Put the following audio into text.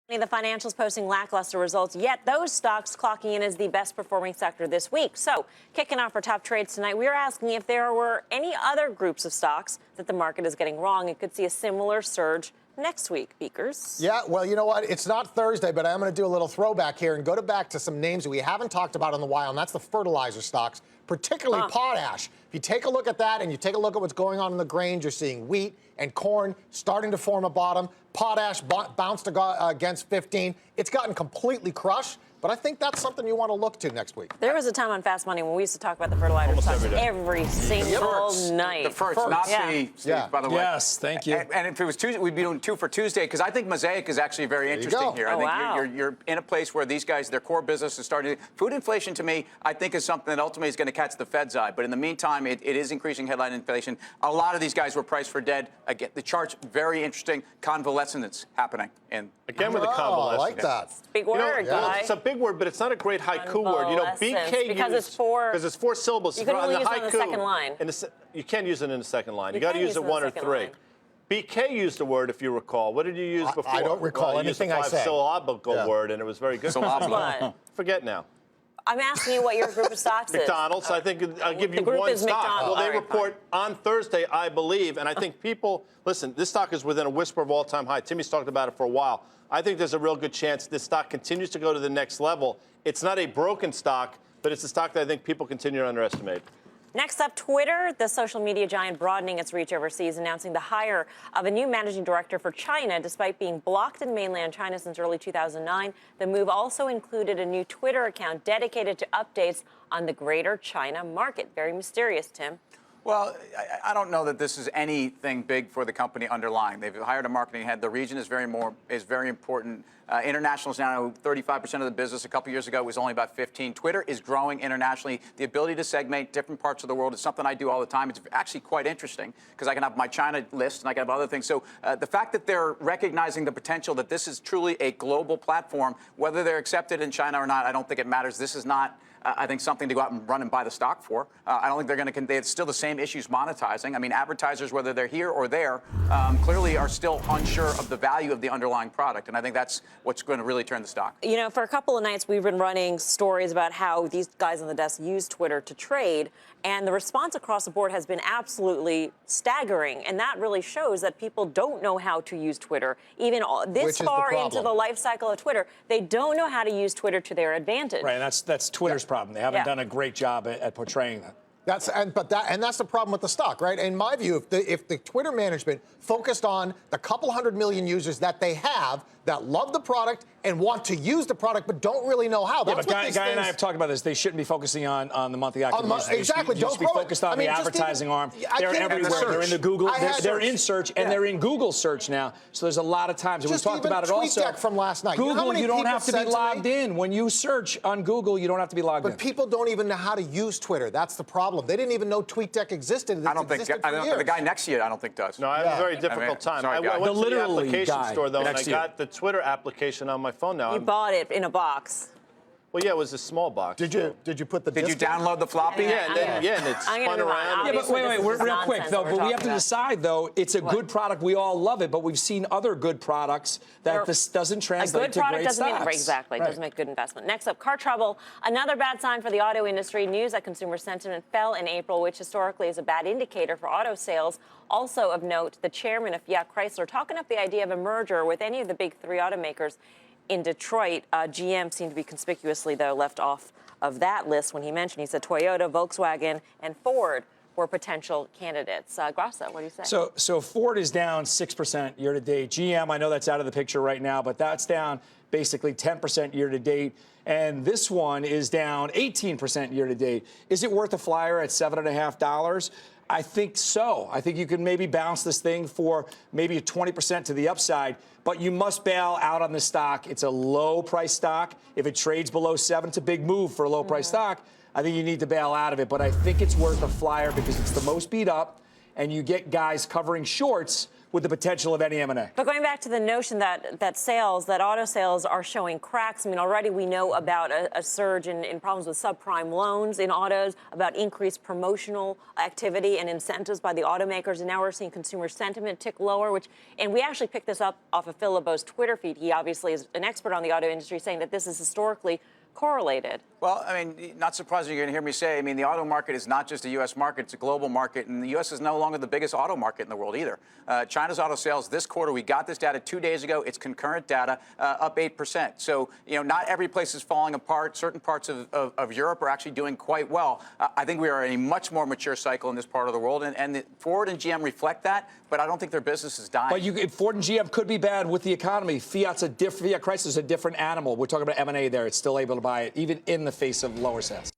The financials posting lackluster results, yet those stocks clocking in as the best performing sector this week. So, kicking off our top trades tonight, we are asking if there were any other groups of stocks that the market is getting wrong and could see a similar surge next week. Beakers. Yeah, well, you know what? It's not Thursday, but I'm going to do a little throwback here and go back to some names that we haven't talked about in a while, and that's the fertilizer stocks, particularly potash. If you take a look at that and you take a look at what's going on in the grains, you're seeing wheat and corn starting to form a bottom. Potash bounced against 15. It's gotten completely crushed. But I think that's something you want to look to next week. There was a time on Fast Money when we used to talk about the fertilizer stocks every single night. The first, not the, Steve, by the way. Yes, thank you. And if it was Tuesday, we'd be doing 2 for Tuesday, because I think Mosaic is actually very interesting here. I think you're in a place where these guys, their core business is starting to... Food inflation, to me, I think is something that ultimately is going to catch the Fed's eye. But in the meantime, it is increasing headline inflation. A lot of these guys were priced for dead. Again, the chart's very interesting. Convalescence happening. And again with the convalescence. I like that. Big word, guy. It's a big word, but it's not a great haiku word. You know, BK because it's four syllables. You can only use it on the second line. You can't use it in the second line. You got to use it 1 or 3. BK used the word, if you recall. What did you use before? I don't recall anything I said. Syllabical word, and it was very good. What? Forget now. I'm asking you what your group of stocks is. McDonald's, I think I'll give you one stock. Well, they report on Thursday, I believe, and I think people, listen, this stock is within a whisper of all-time high. Timmy's talked about it for a while. I think there's a real good chance this stock continues to go to the next level. It's not a broken stock, but it's a stock that I think people continue to underestimate. Next up, Twitter, the social media giant broadening its reach overseas, announcing the hire of a new managing director for China, despite being blocked in mainland China since early 2009. The move also included a new Twitter account dedicated to updates on the greater China market. Very mysterious, Tim. Well, I don't know that this is anything big for the company underlying. They've hired a marketing head. The region is very important. International is now 35% of the business. A couple years ago, it was only about 15. Twitter is growing internationally. The ability to segment different parts of the world is something I do all the time. It's actually quite interesting because I can have my China list and I can have other things. So the fact that they're recognizing the potential that this is truly a global platform, whether they're accepted in China or not, I don't think it matters. This is not... I think something to go out and run and buy the stock for. I don't think they're going to. It's still the same issues monetizing. I mean, advertisers, whether they're here or there, clearly are still unsure of the value of the underlying product, and I think that's what's going to really turn the stock. You know, for a couple of nights, we've been running stories about how these guys on the desk use Twitter to trade, and the response across the board has been absolutely staggering, and that really shows that people don't know how to use Twitter. Even this far into the life cycle of Twitter, they don't know how to use Twitter to their advantage. Right, and that's Twitter's problem. They haven't done a great job at portraying that. That's the problem with the stock, right? In my view, if the Twitter management focused on the couple 100 million users that they have that love the product and want to use the product but don't really know how. That's but Guy and I have talked about this. They shouldn't be focusing on the monthly active users. Exactly. They should be focused on the advertising arm. They're everywhere. They're in the Google. They're in search, and they're in Google search now. So there's a lot of times. And we've talked about it also. From last night. Google, you don't have to be logged in. When you search on Google, you don't have to be logged in. But people don't even know how to use Twitter. That's the problem. They didn't even know TweetDeck existed. I don't think the guy next to you, I don't think does. No, I had a very difficult time. I went to the application store, though, and I got the Twitter application on my phone now. You bought it in a box. Well, yeah, it was a small box. Did you put the? Did you download the floppy? Yeah, and it spun around. Yeah, but wait, real quick though. But we have to decide though. It's a good product. We all love it, but we've seen other good products that this doesn't translate to great stocks. Exactly, doesn't make good investment. Next up, car trouble. Another bad sign for the auto industry. News that consumer sentiment fell in April, which historically is a bad indicator for auto sales. Also of note, the chairman of Fiat Chrysler talking up the idea of a merger with any of the big 3 automakers. In Detroit, GM seemed to be conspicuously, though, left off of that list when he mentioned. He said Toyota, Volkswagen, and Ford were potential candidates. Grasso, what do you say? So Ford is down 6% year to date. GM, I know that's out of the picture right now, but that's down basically 10% year to date. And this one is down 18% year to date. Is it worth a flyer at $7.50? I think so. I think you can maybe bounce this thing for maybe a 20% to the upside, but you must bail out on this stock. It's a low-price stock. If it trades below 7, it's a big move for a low-price stock. I think you need to bail out of it, but I think it's worth a flyer because it's the most beat up, and you get guys covering shorts with the potential of any M&A. But going back to the notion that auto sales are showing cracks, I mean, already we know about a surge in problems with subprime loans in autos, about increased promotional activity and incentives by the automakers, and now we're seeing consumer sentiment tick lower, and we actually picked this up off of Phil LeBeau's Twitter feed. He obviously is an expert on the auto industry, saying that this is historically correlated. Well, I mean, not surprising you're going to hear me say, I mean, the auto market is not just a U.S. market, it's a global market, and the U.S. is no longer the biggest auto market in the world either. China's auto sales this quarter, we got this data 2 days ago, it's concurrent data, up 8%. So, not every place is falling apart. Certain parts of Europe are actually doing quite well. I think we are in a much more mature cycle in this part of the world, and Ford and GM reflect that, but I don't think their business is dying. But Ford and GM could be bad with the economy. Fiat Chrysler is a different animal. We're talking about M&A there. It's still able to buy it, even in the face of lower sales.